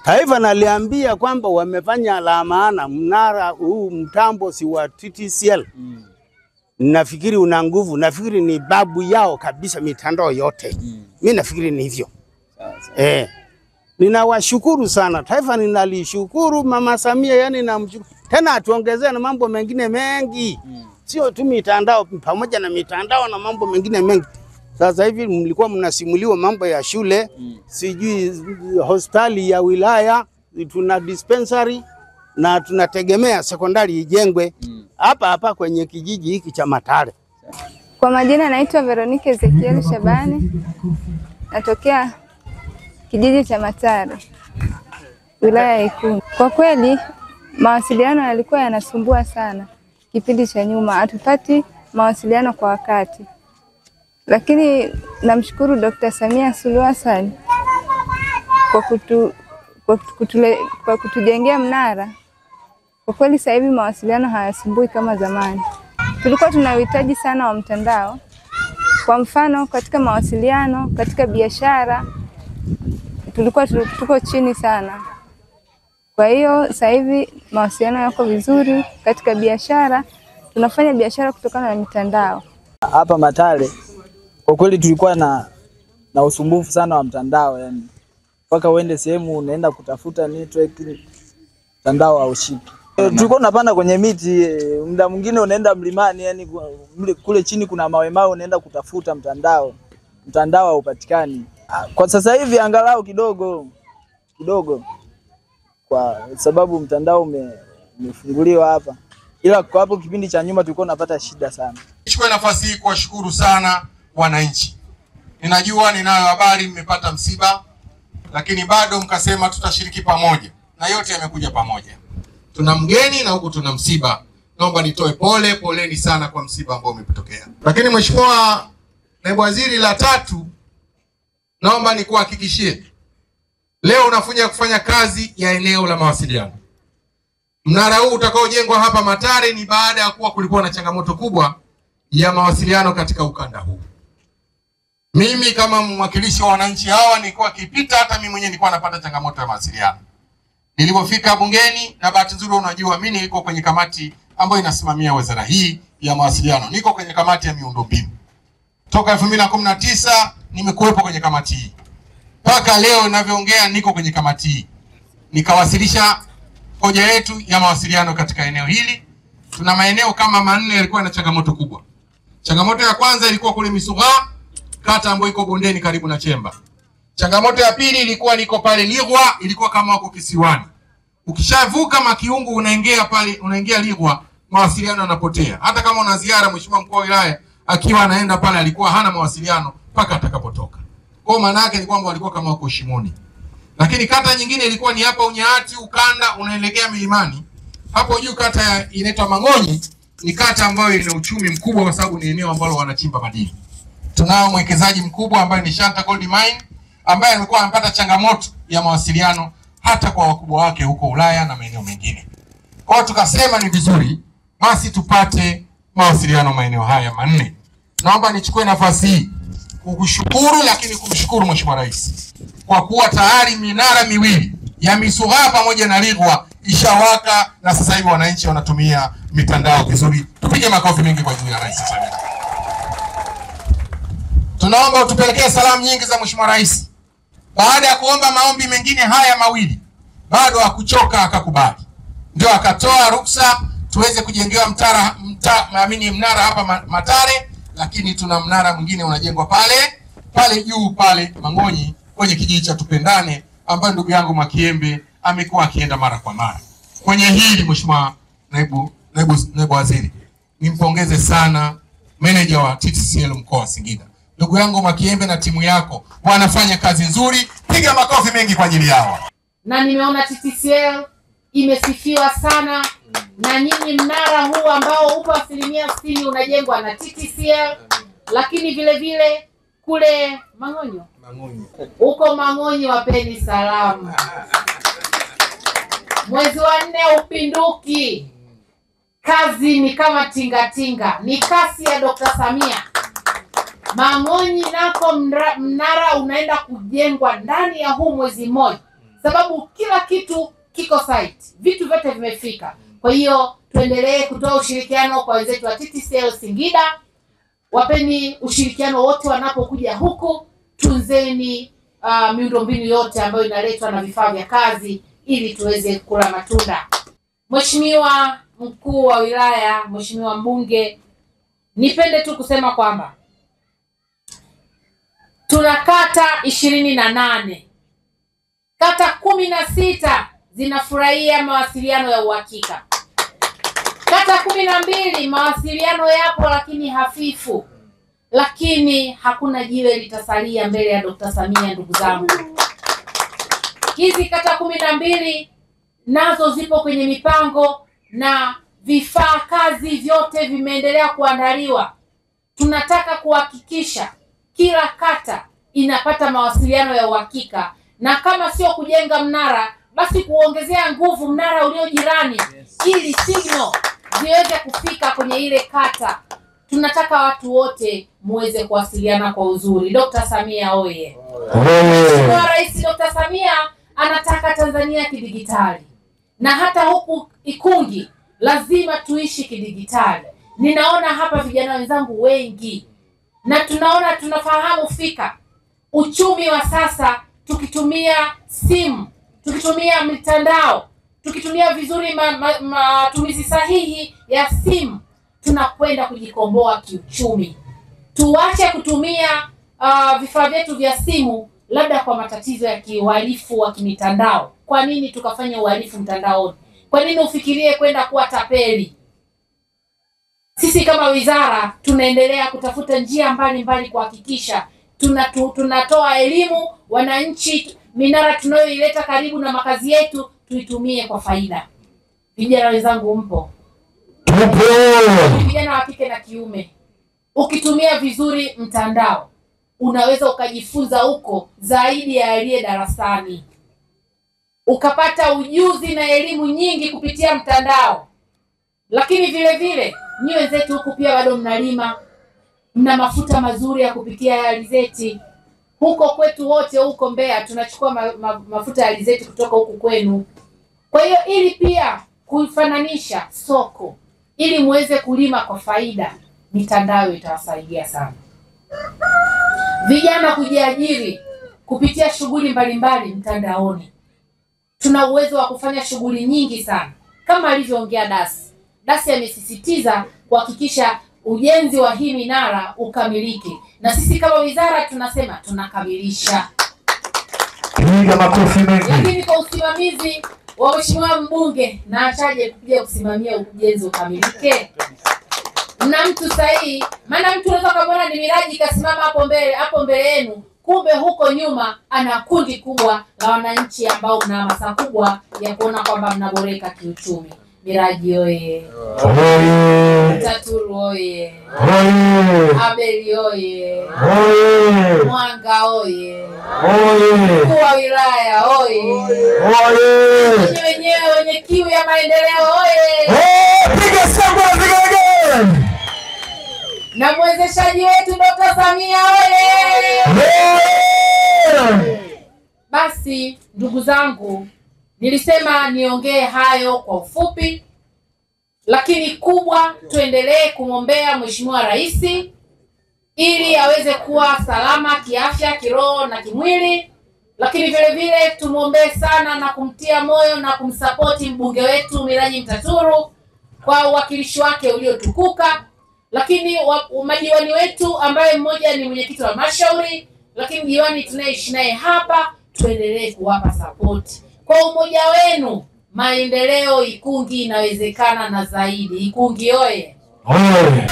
Taifa naliambia kwamba wamefanya la maana. Mnara huu mtambo si wa TTCL. Nafikiri una nguvu, nafikiri ni babu yao kabisa mitandao yote. Mimi nafikiri ni hivyo. Ninawashukuru sana. Taifa ninalishukuru Mama Samia, yani namshukuru. Tena atuongezee na mambo mengine mengi. Sio tu mitandao, pamoja na mitandao na mambo mengine mengi. Sasa hivi mlikuwa mnasimuliwa mambo ya shule, sijui hospitali ya wilaya, tuna dispensary na tunategemea sekondari ijengwe hapa kwenye kijiji hiki cha Matare. Kwa majina naitwa Veronica Ezekiel Shabani. Natokea kijiji cha Matare, wilaya ya Ikungi. Kwa kweli mawasiliano yalikuwa yanasumbua sana kipindi cha nyuma, hatupati mawasiliano kwa wakati. Lakini namshukuru Dr. Samia Suluhu Hassan kwa kutujengea mnara. Kwa kweli sasa hivi mawasiliano hayasumbui kama zamani. Tulikuwa tunahitaji sana wa mtandao. Kwa mfano katika mawasiliano, katika biashara tulikuwa tuko chini sana. Kwa hiyo sasa hivi mawasiliano yako vizuri. Katika biashara tunafanya biashara kutokana na mitandao. Hapa Matare kwa kweli tulikuwa na usumbufu sana wa mtandao, yani mpaka uende sehemu unaenda kutafuta network mtandao haushiki. Tulikuwa tunapanda kwenye miti, muda mwingine unaenda mlimani, yani kule chini kuna mawe unaenda kutafuta mtandao haupatikani. Kwa sasa hivi angalau kidogo kwa sababu mtandao umefunguliwa hapa, ila kwa hapo kipindi cha nyuma tulikuwa tunapata shida sana. Nichukue nafasi hii kuwashukuru sana wananchi. Ninajua ninayo habari mmepata msiba, lakini bado mkasema tutashiriki pamoja, na yote yamekuja pamoja. Tuna mgeni na huku tuna msiba. Naomba nitoe poleni sana kwa msiba ambao umetokea. Lakini Mheshimiwa Naibu Waziri, la tatu, naomba nikuhakikishie leo unafunya kufanya kazi ya eneo la mawasiliano. Mnara huu utakaojengwa hapa Matare ni baada ya kuwa kulikuwa na changamoto kubwa ya mawasiliano katika ukanda huu. Mimi kama mwakilishi wa wananchi hawa nilikuwa kipita, hata mimi mwenyewe nilikuwa napata changamoto ya mawasiliano. Nilipofika bungeni, na bahati nzuri unajua mimi niko kwenye kamati ambayo inasimamia wizara hii ya mawasiliano. Niko kwenye kamati ya miundombinu. Toka 2019 nimekuwepo kwenye kamati hii. Mpaka leo ninavyoongea niko kwenye kamati hii. Nikawasilisha hoja yetu ya mawasiliano katika eneo hili. Tuna maeneo kama 4 yalikuwa na changamoto kubwa. Changamoto ya kwanza ilikuwa kule Misugha, kata ambayo iko bondeni karibu na Chemba. Changamoto ya pili ilikuwa niko pale Ligwa, ilikuwa kama wako kisiwani. Ukishavuka Makiungu unaingia Ligwa, mawasiliano yanapotea. Hata kama una ziara, Mheshimiwa Mkuu wa Wilaya akiwa anaenda pale alikuwa hana mawasiliano mpaka atakapotoka. Kwa maana yake ni kwamba walikuwa kama wako shimoni. Lakini kata nyingine ilikuwa ni hapa Unyati, ukanda unaelekea milimani. Hapo juu kata inaitwa Mangonyi, ni kata ambayo ina uchumi mkubwa kwa sababu ni eneo ambalo wanachimba madini. Tunao mwekezaji mkubwa ambaye ni Shanta Gold Mine, ambaye amekuwa anapata changamoto ya mawasiliano hata kwa wakubwa wake huko Ulaya na maeneo mengine. Kwa hiyo tukasema ni vizuri basi tupate mawasiliano maeneo haya 4. Naomba nichukue nafasi hii kukushukuru, lakini kumshukuru Mheshimiwa Rais kwa kuwa tayari minara miwili ya Misugha pamoja na Ligwa ishawaka, na sasa hivi wananchi wanatumia mitandao vizuri. Tupige makofi mengi kwa ajili ya Rais Samia. Tunaomba utupelekee salamu nyingi za Mheshimiwa Rais. Baada ya kuomba maombi mengine haya mawili, bado hakuchoka, akakubali. Ndio akatoa ruksa tuweze kujengewa mnara hapa Matare, lakini tuna mnara mwingine unajengwa pale juu pale Mangonyi kwenye kijiji cha Tupendane, ambayo ndugu yangu Makiembe amekuwa akienda mara kwa mara. Kwenye hili Mheshimiwa Naibu Waziri, nimpongeze sana meneja wa TTCL mkoa wa Singida. Ndugu yangu Makiembe na timu yako wanafanya kazi nzuri. Piga makofi mengi kwa ajili yao. Na nimeona TTCL imesifiwa sana, na nyinyi mnara huu ambao upo 60% unajengwa na TTCL, lakini vile vile kule Mangonyi. Uko Mangonyi, wapeni salamu. Mwezi wa 4 upinduki. Kazi ni kama tingatinga, ni kasi ya Dr. Samia. Mangonyi nako mnara unaenda kujengwa ndani ya huu mwezi mmoja. sababu kila kitu kiko site, vitu vyote vimefika. Kwa hiyo tuendelee kutoa ushirikiano kwa wenzetu wa TTCL Singida. Wapeni ushirikiano wote wanapokuja huku. Tunzeni miundombinu yote ambayo inaletwa na vifaa vya kazi ili tuweze kula matunda. Mheshimiwa mkuu wa wilaya, Mheshimiwa mbunge, nipende tu kusema kwamba tuna kata 28. Kata 16 zinafurahia mawasiliano ya uhakika. Kata 12 mawasiliano yapo lakini hafifu. Lakini hakuna jiwe litasalia mbele ya Dr. Samia, ndugu zangu. Hizi kata 12 nazo zipo kwenye mipango na vifaa kazi vyote vimeendelea kuandaliwa. Tunataka kuhakikisha kila kata inapata mawasiliano ya uhakika, na kama sio kujenga mnara basi kuongezea nguvu mnara ulio jirani ili signal ziweze kufika kwenye ile kata. Tunataka watu wote muweze kuwasiliana kwa uzuri. Dr. Samia oye! Mheshimiwa Rais Dr. Samia anataka Tanzania kidigitali, na hata huku Ikungi lazima tuishi kidigitali. Ninaona hapa vijana wenzangu wengi, na tunafahamu fika uchumi wa sasa. Tukitumia simu, tukitumia mitandao, tukitumia vizuri matumizi sahihi ya simu, tunakwenda kujikomboa kiuchumi. Tuache kutumia vifaa vyetu vya simu labda kwa matatizo ya kiuhalifu wa kimitandao. Kwa nini tukafanya uhalifu mtandaoni? Kwa nini ufikirie kwenda kuwa tapeli? Sisi kama wizara tunaendelea kutafuta njia mbalimbali kuhakikisha tunatoa elimu wananchi. Minara tunayoileta karibu na makazi yetu tuitumie kwa faida. Vijana wenzangu mpo? Vijana wa kike na kiume, ukitumia vizuri mtandao unaweza ukajifunza huko zaidi ya aliye darasani, ukapata ujuzi na elimu nyingi kupitia mtandao. Lakini vile vile nyinyi wenzetu huku pia bado mnalima, mna mafuta mazuri ya kupikia ya alizeti. Huko kwetu wote huko Mbeya tunachukua mafuta ya alizeti kutoka huku kwenu. Kwa hiyo ili pia kufananisha soko ili muweze kulima kwa faida, mitandao itawasaidia sana. Vijana kujiajiri kupitia shughuli mbalimbali mtandaoni. Tuna uwezo wa kufanya shughuli nyingi sana. Kama alivyoongea Dasi amesisitiza kuhakikisha ujenzi wa hii minara ukamilike. Na sisi kama wizara tunasema tunakamilisha. Piga makofi mengi. Lakini kwa usimamizi wa Mheshimiwa mbunge, na achaje kuja kusimamia ujenzi ukamilike. Na mtu sahihi, maana mtu unaweza kumwona ni Miraji kasimama hapo mbele yenu, kumbe huko nyuma ana kundi kubwa la wananchi ambao mna hamasa kubwa ya kuona kwamba mnaboreka kiuchumi. Miraji oye! Oye! Mtaturu oye! Oye! Abeli oye! Oye! Mwanga oye! Oye! Mkuu wa wilaya oye! Oye! Ninyi wenyewe wenye kiu ya maendeleo oye! Piga shangwe vigege! Na mwezeshaji wetu Dr. Samia oye! Basi ndugu zangu, nilisema niongee hayo kwa ufupi, lakini kubwa tuendelee kumwombea Mheshimiwa Rais ili aweze kuwa salama kiafya, kiroho na kimwili. Lakini vile vile tumuombee sana na kumtia moyo na kumsapoti mbunge wetu Miraji Mtaturu kwa uwakilishi wake uliotukuka. Lakini madiwani wetu ambaye mmoja ni mwenyekiti wa halmashauri, lakini diwani tunayeishi naye hapa, tuendelee kuwapa support. Kwa umoja wenu maendeleo Ikungi inawezekana na zaidi. Ikungi oye! Oye!